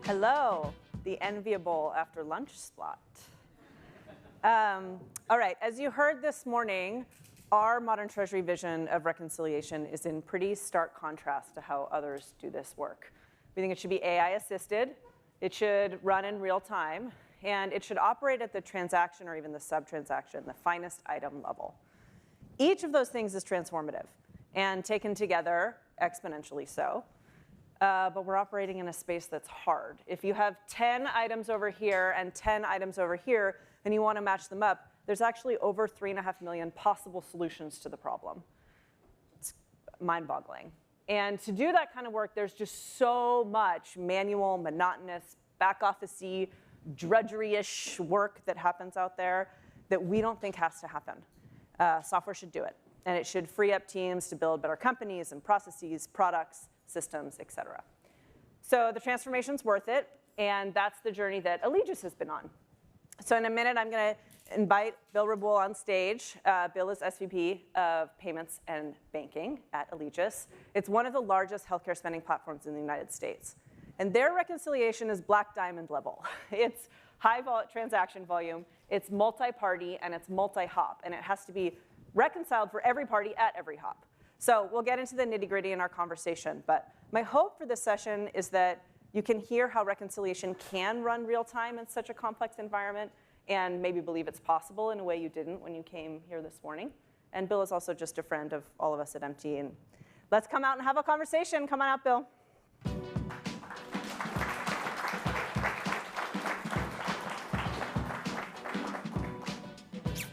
Hello, the enviable after lunch slot. All right, as you heard this morning, our modern Treasury vision of reconciliation is in pretty stark contrast to how others do this work. We think it should be AI assisted, it should run in real time, and it should operate at the transaction or even the sub-transaction, the finest item level. Each of those things is transformative, and taken together, exponentially so. But we're operating in a space that's hard. If you have 10 items over here and 10 items over here, and you want to match them up, there's actually over 3.5 million possible solutions to the problem. It's mind-boggling. And to do that kind of work, there's just so much manual, monotonous, back-office-y, drudgery-ish work that happens out there that we don't think has to happen. Software should do it. And it should free up teams to build better companies and processes, products, systems, et cetera. So the transformation's worth it, and that's the journey that Alegeus has been on. So in a minute, I'm going to invite Bill Reboul on stage. Bill is SVP of Payments and Banking at Alegeus. It's one of the largest healthcare spending platforms in the United States. And their reconciliation is black diamond level. It's high transaction volume, it's multi-party, and it's multi-hop. And it has to be reconciled for every party at every hop. So we'll get into the nitty-gritty in our conversation. But my hope for this session is that you can hear how reconciliation can run real time in such a complex environment and maybe believe it's possible in a way you didn't when you came here this morning. And Bill is also just a friend of all of us at MT. And let's come out and have a conversation. Come on out, Bill.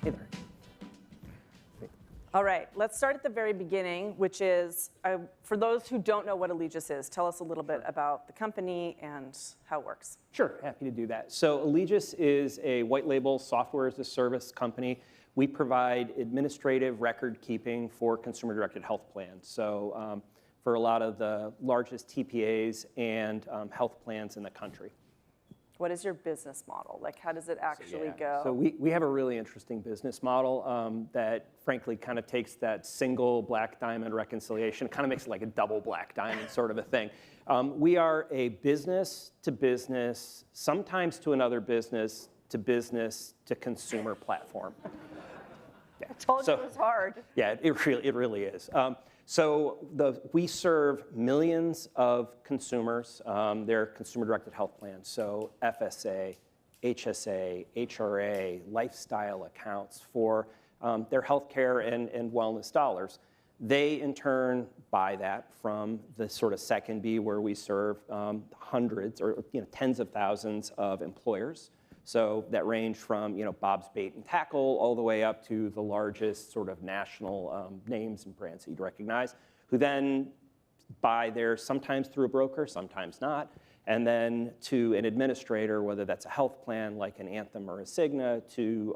Hey there. All right, let's start at the very beginning, which is, for those who don't know what Alegeus is, tell us a little bit about the company and how it works. Sure, happy to do that. So Alegeus is a white label software as a service company. We provide administrative record keeping for consumer-directed health plans. So for a lot of the largest TPAs and health plans in the country. What is your business model? Like, how does it actually go? So we have a really interesting business model that, frankly, kind of takes that single black diamond reconciliation, kind of makes it like a double black diamond sort of a thing. We are a business to business, sometimes to another business to consumer platform. Yeah. I told you it was hard. Yeah, it really is. So we serve millions of consumers. They're consumer-directed health plans, so FSA, HSA, HRA, lifestyle accounts for their healthcare and wellness dollars. They, in turn, buy that from the sort of second B, where we serve hundreds or tens of thousands of employers. So that range from Bob's Bait and Tackle all the way up to the largest sort of national names and brands that you'd recognize, who then buy theirs sometimes through a broker, sometimes not, and then to an administrator, whether that's a health plan like an Anthem or a Cigna,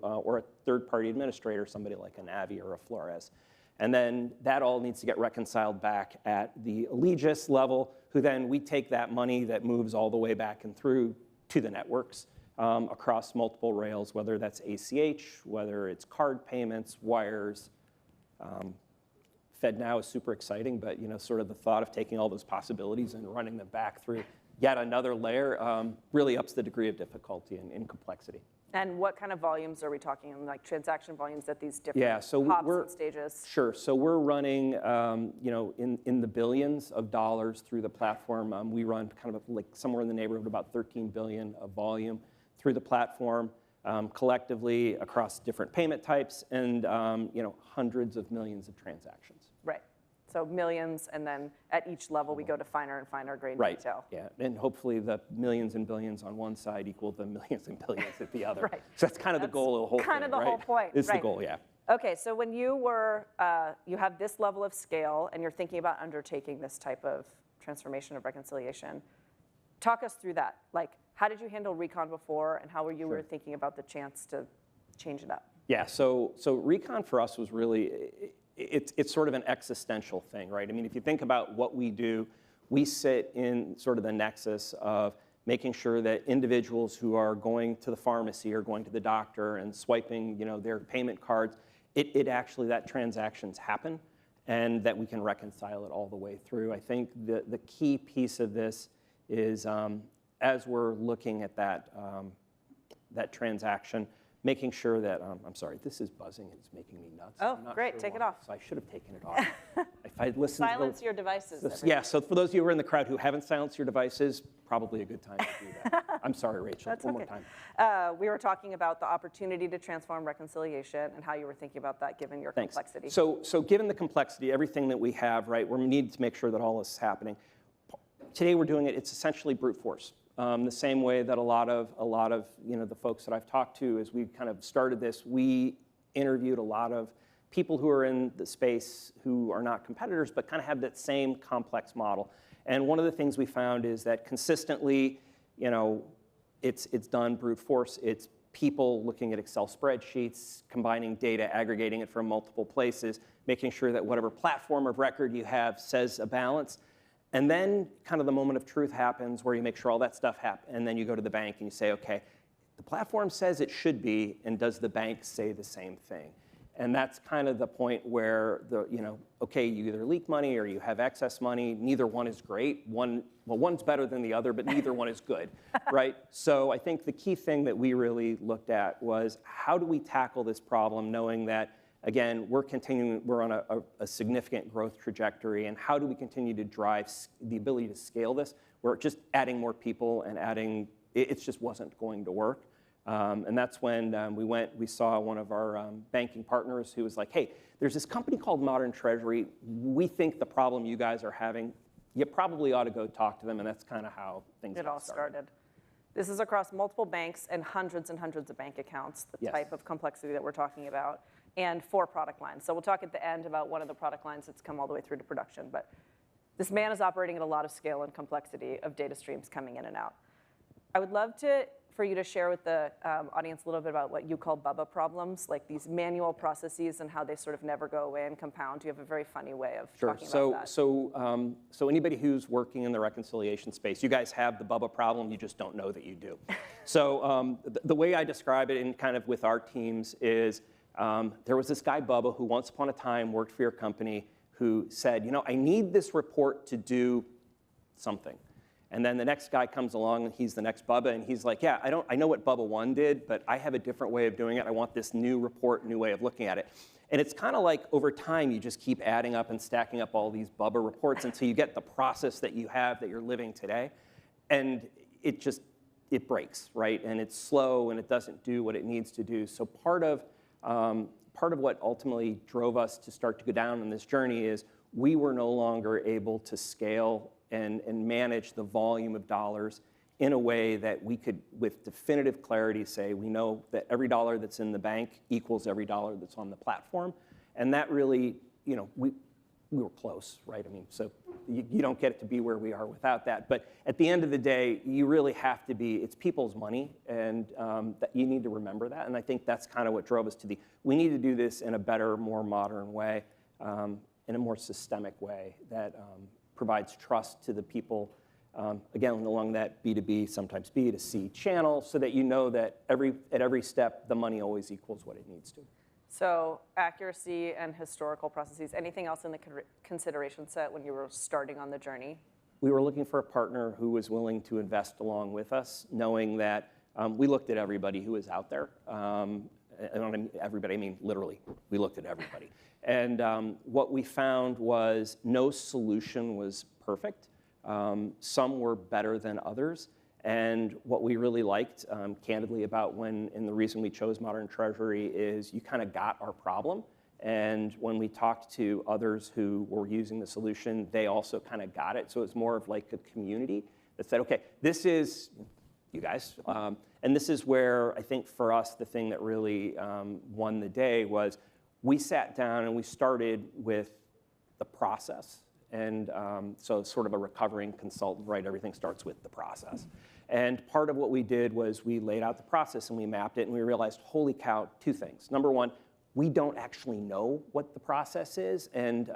or a third-party administrator, somebody like an Avi or a Flores. And then that all needs to get reconciled back at the Alegeus level, who then we take that money that moves all the way back and through to the networks. Across multiple rails, whether that's ACH, whether it's card payments, wires. FedNow is super exciting, but sort of the thought of taking all those possibilities and running them back through yet another layer really ups the degree of difficulty and complexity. And what kind of volumes are we talking, like transaction volumes at these different hops and stages? Sure. So we're running, in the billions of dollars through the platform. We run kind of like somewhere in the neighborhood of about 13 billion of volume through the platform, collectively across different payment types and hundreds of millions of transactions. Right. So millions, and then at each level we go to finer and finer grain detail. Yeah, and hopefully the millions and billions on one side equal the millions and billions at the other. Right. So that's kind of the goal of the whole thing, kind of the whole point. It's the goal, yeah. Okay, so when you have this level of scale and you're thinking about undertaking this type of transformation of reconciliation, talk us through that. Like, how did you handle recon before, and how were thinking about the chance to change it up? Yeah, so recon for us was really, it's sort of an existential thing, right? I mean, if you think about what we do, we sit in sort of the nexus of making sure that individuals who are going to the pharmacy or going to the doctor and swiping, their payment cards, that transactions happen, and that we can reconcile it all the way through. I think the key piece of this is as we're looking at that, that transaction, making sure that, I'm sorry, this is buzzing, it's making me nuts. Oh, I'm not great, sure take it why, off. So I should have taken it off. If I listened Silence your devices. yeah, so for those of you who are in the crowd who haven't silenced your devices, probably a good time to do that. I'm sorry, Rachel, That's one okay. more time. We were talking about the opportunity to transform reconciliation and how you were thinking about that given your Thanks. complexity. So given the complexity, everything that we have, right, we need to make sure that all this is happening. Today we're doing it, it's essentially brute force. The same way that a lot of the folks that I've talked to as we kind of started this, we interviewed a lot of people who are in the space who are not competitors but kind of have that same complex model. And one of the things we found is that consistently, it's done brute force. It's people looking at Excel spreadsheets, combining data, aggregating it from multiple places, making sure that whatever platform of record you have says a balance. And then kind of the moment of truth happens where you make sure all that stuff happens, and then you go to the bank and you say, okay, the platform says it should be, and does the bank say the same thing? And that's kind of the point where okay, you either leak money or you have excess money. Neither one is great. One's better than the other, but neither one is good, right? So I think the key thing that we really looked at was how do we tackle this problem, knowing that again, we're on a significant growth trajectory, and how do we continue to drive the ability to scale this? We're just adding more people and it just wasn't going to work. And that's when we saw one of our banking partners who was like, hey, there's this company called Modern Treasury. We think the problem you guys are having, you probably ought to go talk to them, and that's kind of how things got all started. This is across multiple banks and hundreds of bank accounts, the Yes. type of complexity that we're talking about, and 4 product lines. So we'll talk at the end about one of the product lines that's come all the way through to production. But this man is operating at a lot of scale and complexity of data streams coming in and out. I would love for you to share with the audience a little bit about what you call Bubba problems, like these manual processes and how they sort of never go away and compound. You have a very funny way of talking about that. So anybody who's working in the reconciliation space, you guys have the Bubba problem, you just don't know that you do. So the way I describe it in kind of with our teams is there was this guy, Bubba, who once upon a time worked for your company who said, I need this report to do something. And then the next guy comes along, and he's the next Bubba, and he's like, yeah, I know what Bubba 1 did, but I have a different way of doing it. I want this new report, new way of looking at it. And it's kind of like over time, you just keep adding up and stacking up all these Bubba reports until you get the process that you have that you're living today. And it breaks, right? And it's slow, and it doesn't do what it needs to do. So part of what ultimately drove us to start to go down on this journey is we were no longer able to scale and manage the volume of dollars in a way that we could, with definitive clarity, say we know that every dollar that's in the bank equals every dollar that's on the platform. And that really, we were close, right? I mean, so you don't get it to be where we are without that. But at the end of the day, you really have to it's people's money, and that you need to remember that. And I think that's kind of what drove us to we need to do this in a better, more modern way, in a more systemic way that provides trust to the people, again, along that B2B, sometimes B2C channel, so that you know that at every step, the money always equals what it needs to. So accuracy and historical processes. Anything else in the consideration set when you were starting on the journey? We were looking for a partner who was willing to invest along with us, knowing that we looked at everybody who was out there. I don't mean everybody, I mean literally, we looked at everybody. And what we found was no solution was perfect. Some were better than others. And what we really liked, candidly, and the reason we chose Modern Treasury is you kind of got our problem. And when we talked to others who were using the solution, they also kind of got it. So it's more of like a community that said, okay, this is you guys. And this is where I think for us, the thing that really won the day was we sat down and we started with the process. And so sort of a recovering consultant, right? Everything starts with the process. And part of what we did was we laid out the process and we mapped it, and we realized, holy cow, 2 things. Number one, we don't actually know what the process is, and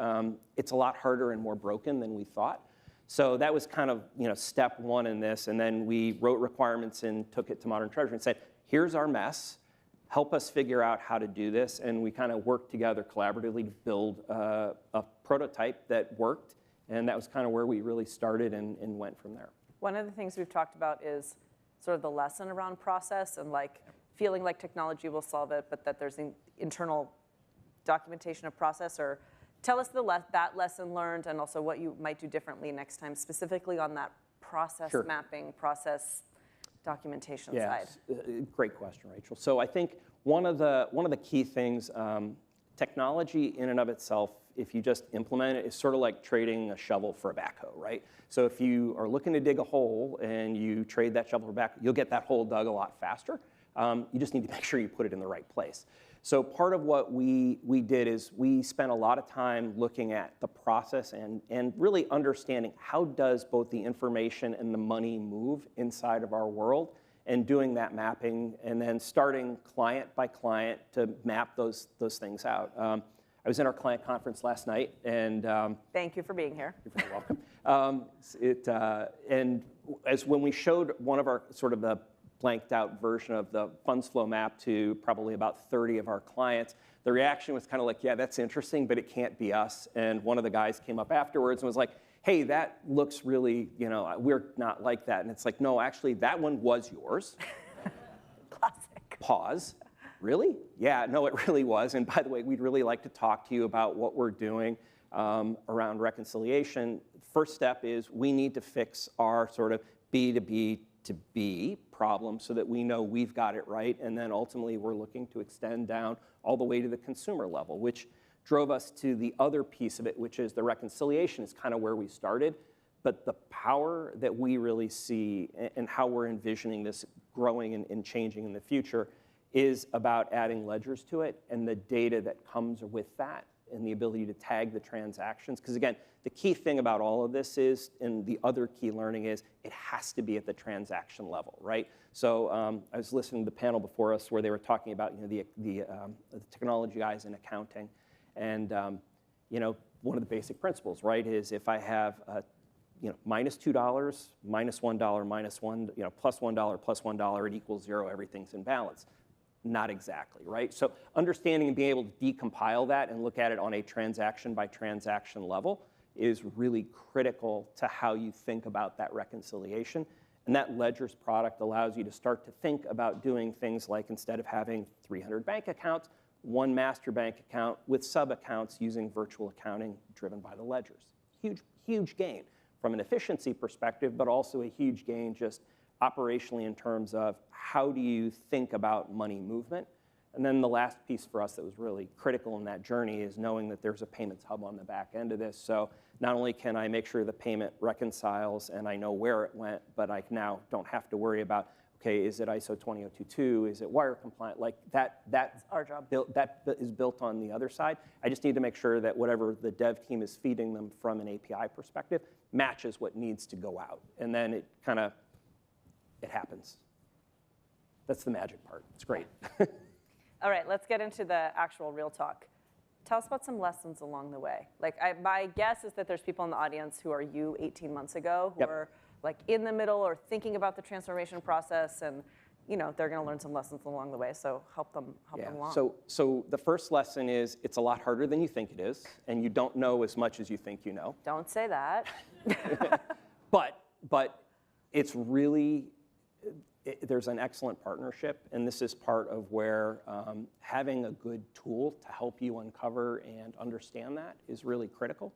it's a lot harder and more broken than we thought. So that was kind of step 1 in this, and then we wrote requirements and took it to Modern Treasury and said, here's our mess. Help us figure out how to do this, and we kind of worked together collaboratively to build a prototype that worked, and that was kind of where we really started and went from there. One of the things we've talked about is sort of the lesson around process and like feeling like technology will solve it, but that there's an internal documentation of process. Or tell us that lesson learned and also what you might do differently next time, specifically on that process Sure. mapping, process documentation side. Great question, Rachel. So I think one of the key things, technology in and of itself, if you just implement it, is sort of like trading a shovel for a backhoe, right? So if you are looking to dig a hole and you trade that shovel for a backhoe, you'll get that hole dug a lot faster. You just need to make sure you put it in the right place. So part of what we did is we spent a lot of time looking at the process and really understanding how does both the information and the money move inside of our world, and doing that mapping and then starting client by client to map those things out. I was in our client conference last night, and thank you for being here. You're very welcome. And as when we showed one of our sort of the blanked out version of the funds flow map to probably about 30 of our clients, the reaction was kind of like, yeah, that's interesting, but it can't be us. And one of the guys came up afterwards and was like, hey, that looks really, we're not like that. And it's like, no, actually, that one was yours. Classic. Pause. Really? Yeah, no, it really was. And by the way, we'd really like to talk to you about what we're doing around reconciliation. First step is we need to fix our sort of B2B to B problem so that we know we've got it right. And then ultimately, we're looking to extend down all the way to the consumer level, which drove us to the other piece of it, which is the reconciliation is kind of where we started. But the power that we really see and how we're envisioning this growing and changing in the future is about adding ledgers to it and the data that comes with that and the ability to tag the transactions. Because again, the key thing about all of this is, and the other key learning is, it has to be at the transaction level, right? So I was listening to the panel before us where they were talking about the technology guys in accounting. And one of the basic principles, right, is if I have minus $2, minus $1, minus one, plus $1, plus $1, it equals 0, everything's in balance. Not exactly, right? So understanding and being able to decompile that and look at it on a transaction by transaction level is really critical to how you think about that reconciliation. And that ledgers product allows you to start to think about doing things like, instead of having 300 bank accounts, one master bank account with sub-accounts using virtual accounting driven by the ledgers. Huge, huge gain from an efficiency perspective, but also a huge gain just operationally in terms of how do you think about money movement. And then the last piece for us that was really critical in that journey is knowing that there's a payments hub on the back end of this. So not only can I make sure the payment reconciles and I know where it went, but I now don't have to worry about, okay, is it ISO 20022? Is it wire compliant? Like that's our job. That is built on the other side. I just need to make sure that whatever the dev team is feeding them from an API perspective matches what needs to go out. And then it happens. That's the magic part. It's great. All right, let's get into the actual real talk. Tell us about some lessons along the way. Like, my guess is that there's people in the audience who are you 18 months ago who are like in the middle or thinking about the transformation process, and they're going to learn some lessons along the way. So help them along. So the first lesson is it's a lot harder than you think it is, and you don't know as much as you think you know. Don't say that. But it's really. There's an excellent partnership, and this is part of where having a good tool to help you uncover and understand that is really critical.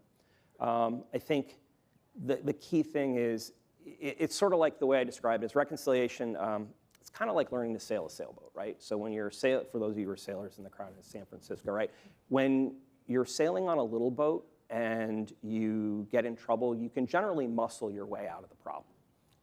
I think the key thing is, it's sort of like the way I described it as reconciliation. It's kind of like learning to sail a sailboat, right? So when you're for those of you who are sailors in the crowd in San Francisco, right? When you're sailing on a little boat and you get in trouble, you can generally muscle your way out of the problem.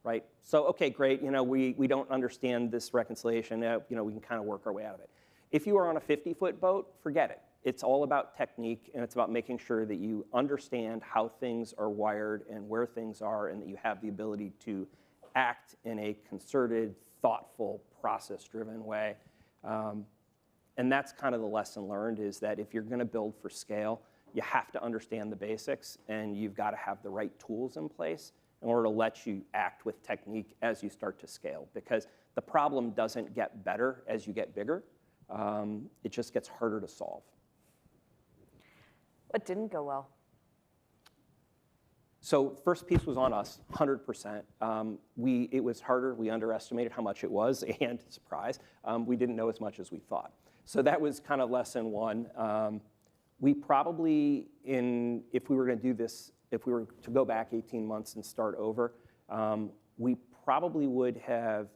Right? So, okay, great, we don't understand this reconciliation, we can kind of work our way out of it. If you are on a 50-foot boat, forget it. It's all about technique, and it's about making sure that you understand how things are wired and where things are, and that you have the ability to act in a concerted, thoughtful, process-driven way. And that's kind of the lesson learned, is that if you're going to build for scale, you have to understand the basics, and you've got to have the right tools in place in order to let you act with technique as you start to scale. Because the problem doesn't get better as you get bigger. It just gets harder to solve. What didn't go well? So first piece was on us, 100%. It was harder. We underestimated how much it was, and surprise, we didn't know as much as we thought. So that was kind of lesson one. We probably, if we were going to do this, if we were to go back 18 months and start over, we probably would have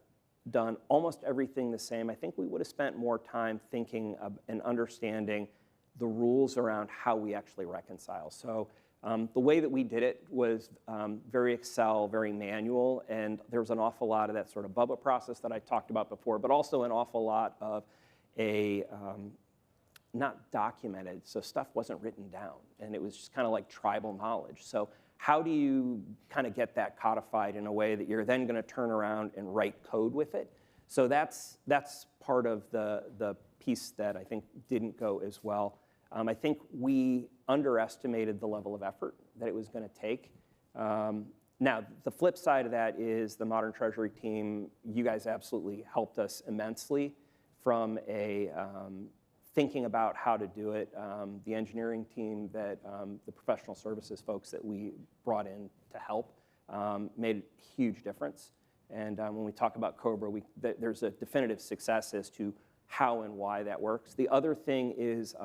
done almost everything the same. I think we would have spent more time thinking and understanding the rules around how we actually reconcile. So the way that we did it was very Excel, very manual, and there was an awful lot of that sort of Bubba process that I talked about before, but also an awful lot of not documented, so stuff wasn't written down, and it was just kind of like tribal knowledge. So how do you kind of get that codified in a way that you're then going to turn around and write code with it? So that's part of the piece that I think didn't go as well. I think we underestimated the level of effort that it was going to take. Now, the flip side of that is the Modern Treasury team, you guys absolutely helped us immensely from thinking about how to do it. The engineering team, the professional services folks that we brought in to help made a huge difference. And when we talk about Cobra, there's a definitive success as to how and why that works. The other thing is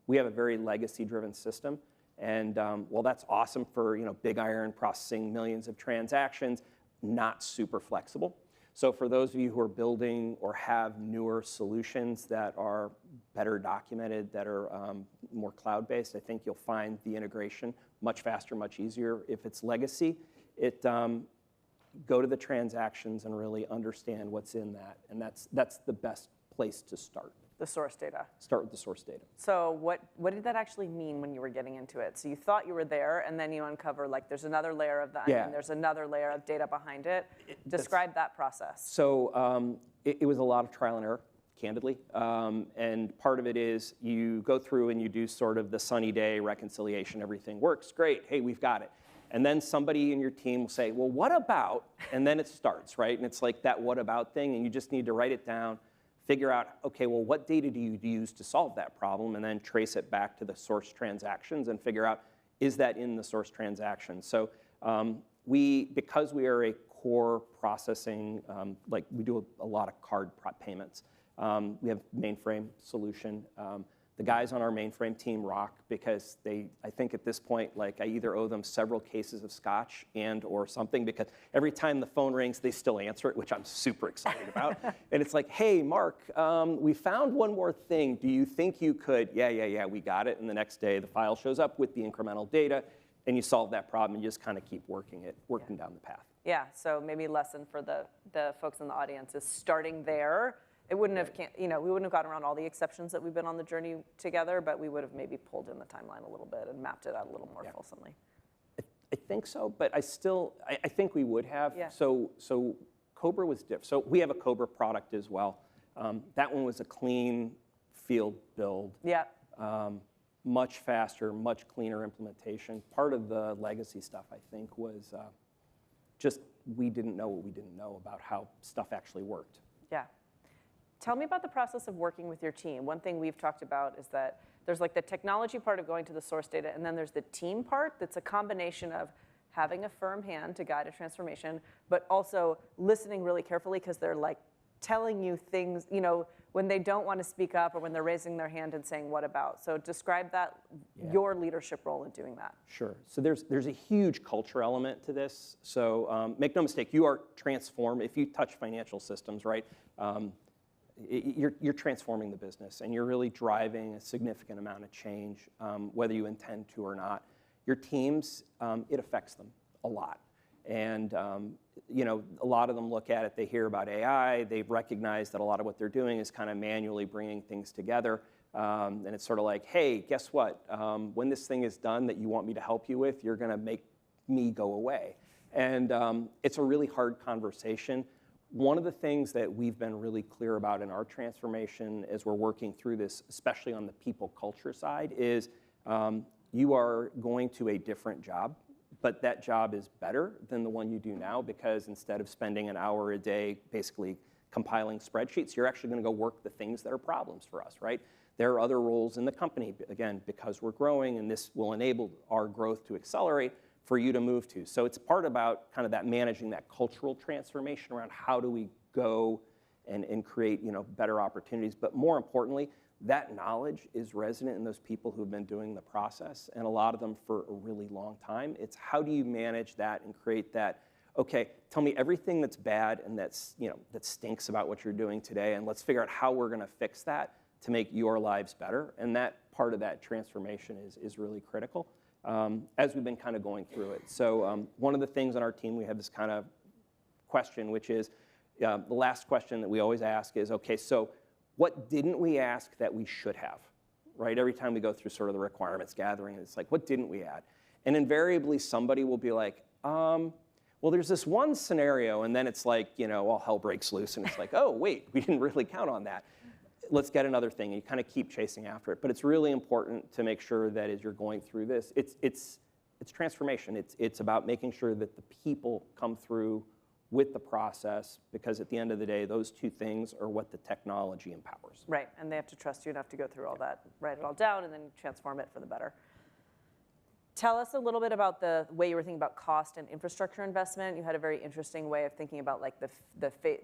we have a very legacy-driven system. And while that's awesome for big iron processing millions of transactions, not super flexible. So for those of you who are building or have newer solutions that are better documented, that are more cloud-based, I think you'll find the integration much faster, much easier. If it's legacy, go to the transactions and really understand what's in that. And that's the best place to start. The source data. Start with the source data. So what did that actually mean when you were getting into it? So you thought you were there, and then you uncover, like, there's another layer of the onion, there's another layer of data behind it. Describe that process. So it was a lot of trial and error, candidly. And part of it is you go through and you do sort of the sunny day reconciliation. Everything works great. Hey, we've got it. And then somebody in your team will say, well, what about? And then it starts, right? And it's like that what about thing, and you just need to write it down, figure out, okay, well, what data do you use to solve that problem, and then trace it back to the source transactions and figure out, is that in the source transaction? So because we are a core processing, like we do a lot of card payments, we have mainframe solution. The guys on our mainframe team rock because I think at this point, like I either owe them several cases of scotch or something, because every time the phone rings, they still answer it, which I'm super excited about. And it's like, hey, Mark, we found one more thing. Do you think you could? Yeah, we got it. And the next day, the file shows up with the incremental data, and you solve that problem, and you just kind of keep working down the path. Yeah, so maybe lesson for the folks in the audience is starting there. It wouldn't have, we wouldn't have gotten around all the exceptions that we've been on the journey together, but we would have maybe pulled in the timeline a little bit and mapped it out a little more fulsomely. I think so, but I think we would have. Yeah. So Cobra was different. So we have a Cobra product as well. That one was a clean field build. Yeah. Much faster, much cleaner implementation. Part of the legacy stuff, I think, was just we didn't know what we didn't know about how stuff actually worked. Yeah. Tell me about the process of working with your team. One thing we've talked about is that there's like the technology part of going to the source data, and then there's the team part that's a combination of having a firm hand to guide a transformation, but also listening really carefully because they're like telling you things, when they don't want to speak up or when they're raising their hand and saying, what about? So describe that, your leadership role in doing that. Sure. So there's a huge culture element to this. So make no mistake, you are transformed. If you touch financial systems, right, you're transforming the business, and you're really driving a significant amount of change, whether you intend to or not. Your teams, it affects them a lot. And a lot of them look at it, they hear about AI, they've recognized that a lot of what they're doing is kind of manually bringing things together. And it's sort of like, hey, guess what? When this thing is done that you want me to help you with, you're going to make me go away. And it's a really hard conversation. One of the things that we've been really clear about in our transformation as we're working through this, especially on the people culture side, is you are going to a different job, but that job is better than the one you do now, because instead of spending an hour a day basically compiling spreadsheets, you're actually going to go work the things that are problems for us, right? There are other roles in the company, again, because we're growing, and this will enable our growth to accelerate. for you to move to. So it's part about kind of that managing that cultural transformation around how do we go and create better opportunities. But more importantly, that knowledge is resident in those people who've been doing the process, and a lot of them for a really long time. It's how do you manage that and create that, okay, tell me everything that's bad and that stinks about what you're doing today, and let's figure out how we're going to fix that to make your lives better. And that part of that transformation is really critical as we've been kind of going through it. So one of the things on our team, we have this kind of question, which is the last question that we always ask is, okay, so what didn't we ask that we should have, right? Every time we go through sort of the requirements gathering, it's like, what didn't we add? And invariably somebody will be like, well, there's this one scenario, and then it's like, all hell breaks loose, and it's like, oh, wait, we didn't really count on that. Let's get another thing, and you kind of keep chasing after it. But it's really important to make sure that as you're going through this, it's transformation. It's about making sure that the people come through with the process, because at the end of the day, those two things are what the technology empowers. Right, and they have to trust you enough to go through all that, write it all down, and then transform it for the better. Tell us a little bit about the way you were thinking about cost and infrastructure investment. You had a very interesting way of thinking about like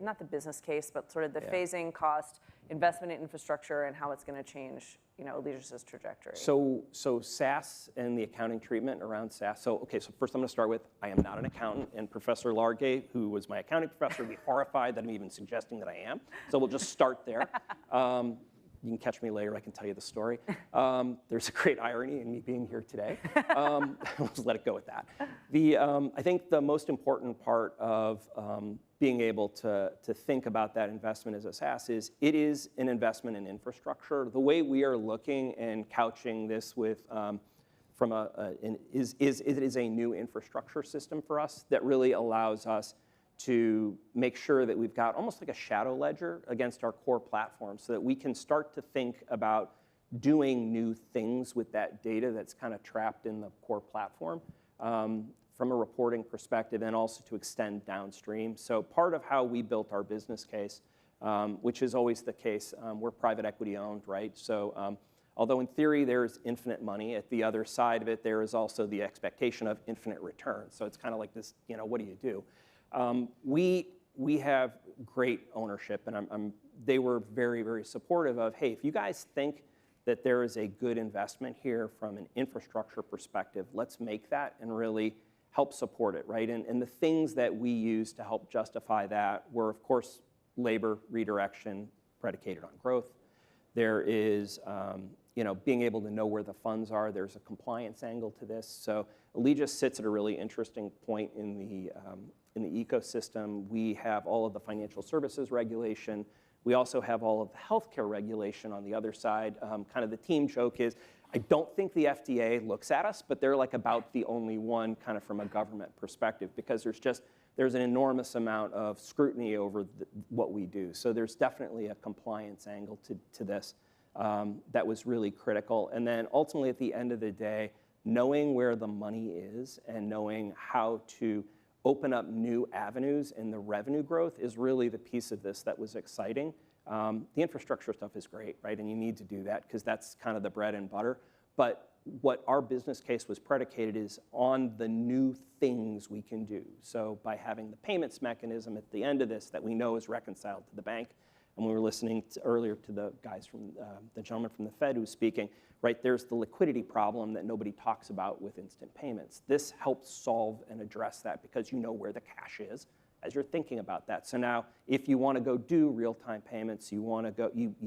not the business case, but sort of the phasing, cost, investment in infrastructure, and how it's going to change, Alegeus' trajectory. So SaaS and the accounting treatment around SaaS. So first I'm going to start with, I am not an accountant, and Professor Largay, who was my accounting professor, would be horrified that I'm even suggesting that I am. So we'll just start there. You can catch me later, I can tell you the story. There's a great irony in me being here today. We'll just let it go with that. I think the most important part of being able to think about that investment as a SaaS is it is an investment in infrastructure. The way we are looking and couching this with it is a new infrastructure system for us that really allows us to make sure that we've got almost like a shadow ledger against our core platform so that we can start to think about doing new things with that data that's kind of trapped in the core platform from a reporting perspective, and also to extend downstream. So part of how we built our business case, which is always the case, we're private equity owned, right? So although in theory there's infinite money, at the other side of it there is also the expectation of infinite return. So it's kind of like this, what do you do? We have great ownership, and they were very, very supportive of, hey, if you guys think that there is a good investment here from an infrastructure perspective, let's make that and really help support it, right? And the things that we use to help justify that were, of course, labor redirection predicated on growth. There is, being able to know where the funds are. There's a compliance angle to this. So Alegeus sits at a really interesting point in the ecosystem. We have all of the financial services regulation. We also have all of the healthcare regulation on the other side. Kind of the team joke is, I don't think the FDA looks at us, but they're like about the only one kind of from a government perspective, because there's an enormous amount of scrutiny over what we do. So there's definitely a compliance angle to this that was really critical. And then ultimately at the end of the day, knowing where the money is and knowing how to open up new avenues in the revenue growth is really the piece of this that was exciting. The infrastructure stuff is great, right? And you need to do that because that's kind of the bread and butter. But what our business case was predicated is on the new things we can do. So by having the payments mechanism at the end of this that we know is reconciled to the bank, and we were listening earlier to the guys from the gentleman from the Fed who was speaking, right? There's the liquidity problem that nobody talks about with instant payments. This helps solve and address that because you know where the cash is as you're thinking about that. So now, if you want to go do real-time payments, you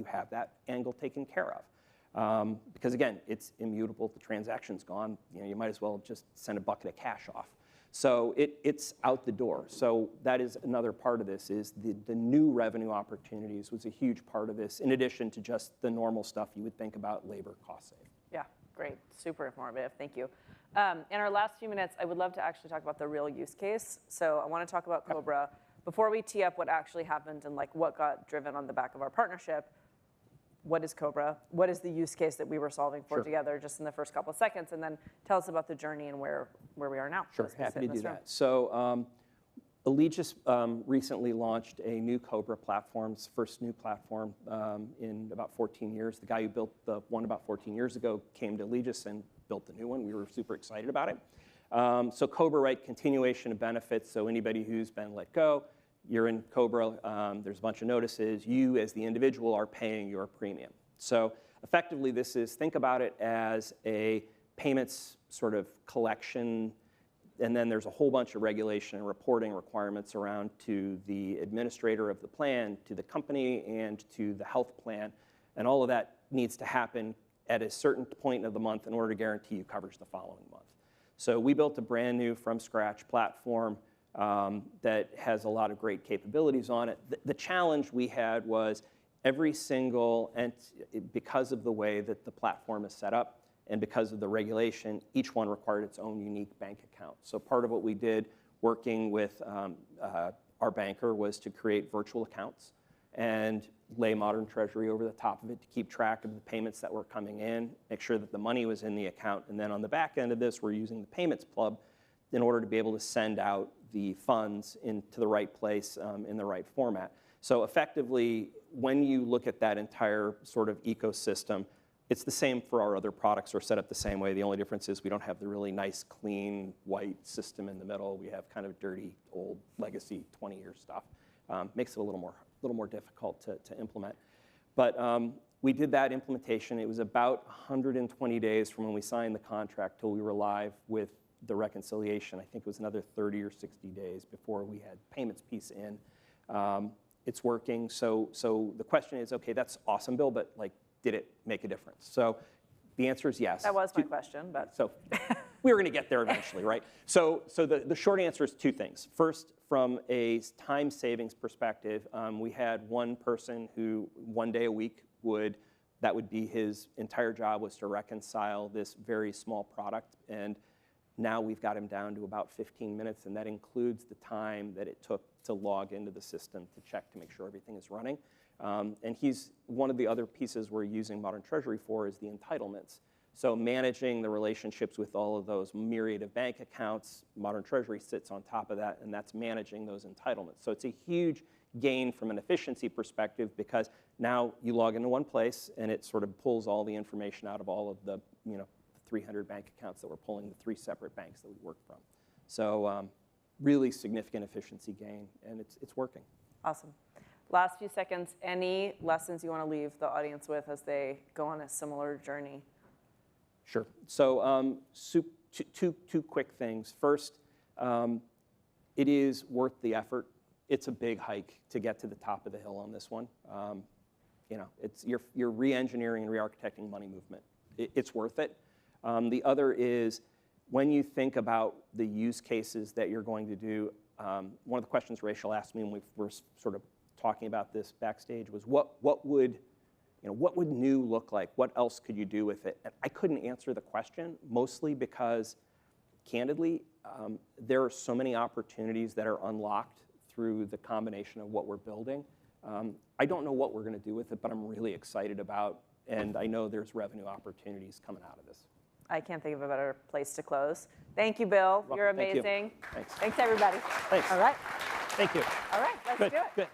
have that angle taken care of. Because again, it's immutable. The transaction's gone. You might as well just send a bucket of cash off. So it's out the door. So that is another part of this, is the new revenue opportunities was a huge part of this, in addition to just the normal stuff you would think about, labor cost save. Yeah, great, super informative, thank you. In our last few minutes, I would love to actually talk about the real use case. So I want to talk about Cobra. Before we tee up what actually happened and like what got driven on the back of our partnership, what is Cobra? What is the use case that we were solving for together, just in the first couple of seconds? And then tell us about the journey and where we are now. Sure, happy to do that. So Alegeus recently launched a new Cobra platform, first new platform in about 14 years. The guy who built the one about 14 years ago came to Alegeus and built the new one. We were super excited about it. So COBRA, right, continuation of benefits. So anybody who's been let go, you're in COBRA, there's a bunch of notices. You, as the individual, are paying your premium. So effectively, this is, think about it as a payments sort of collection, and then there's a whole bunch of regulation and reporting requirements around to the administrator of the plan, to the company, and to the health plan. And all of that needs to happen at a certain point of the month in order to guarantee you coverage the following month. So we built a brand new from scratch platform that has a lot of great capabilities on it. The challenge we had was every single, and because of the way that the platform is set up and because of the regulation, each one required its own unique bank account. So part of what we did working with our banker was to create virtual accounts and lay modern Treasury over the top of it to keep track of the payments that were coming in, make sure that the money was in the account, and then on the back end of this, we're using the payments plug in order to be able to send out the funds into the right place in the right format. So effectively, when you look at that entire sort of ecosystem, it's the same for our other products. Are set up the same way. The only difference is we don't have the really nice, clean, white system in the middle. We have kind of dirty, old, legacy, 20-year stuff. Makes it a little more difficult to implement. But we did that implementation. It was about 120 days from when we signed the contract till we were live with the reconciliation. I think it was another 30 or 60 days before we had payments piece in. It's working. So the question is, okay, that's awesome, Bill, but like, did it make a difference? So the answer is yes. That was my question, but. So we were going to get there eventually, right? So the short answer is two things. First, from a time savings perspective, we had one person who 1 day a week that would be his entire job, was to reconcile this very small product. And now we've got him down to about 15 minutes, and that includes the time that it took to log into the system to check to make sure everything is running. And he's one of the other pieces we're using Modern Treasury for is the entitlements. So managing the relationships with all of those myriad of bank accounts, Modern Treasury sits on top of that, and that's managing those entitlements. So it's a huge gain from an efficiency perspective because now you log into one place and it sort of pulls all the information out of all of the 300 bank accounts that we're pulling, the 3 separate banks that we work from. So really significant efficiency gain, and it's working. Awesome. Last few seconds, any lessons you want to leave the audience with as they go on a similar journey? Sure. So two quick things. First, it is worth the effort. It's a big hike to get to the top of the hill on this one. You're re-engineering and re-architecting money movement. It's worth it. The other is when you think about the use cases that you're going to do, one of the questions Rachel asked me when we were sort of talking about this backstage was what would new look like? What else could you do with it? And I couldn't answer the question, mostly because, candidly, there are so many opportunities that are unlocked through the combination of what we're building. I don't know what we're going to do with it, but I'm really excited about, and I know there's revenue opportunities coming out of this. I can't think of a better place to close. Thank you, Bill. You're amazing. Thank you. Thanks. Thanks, everybody. Thanks. All right. Thank you. All right, let's do it. Good.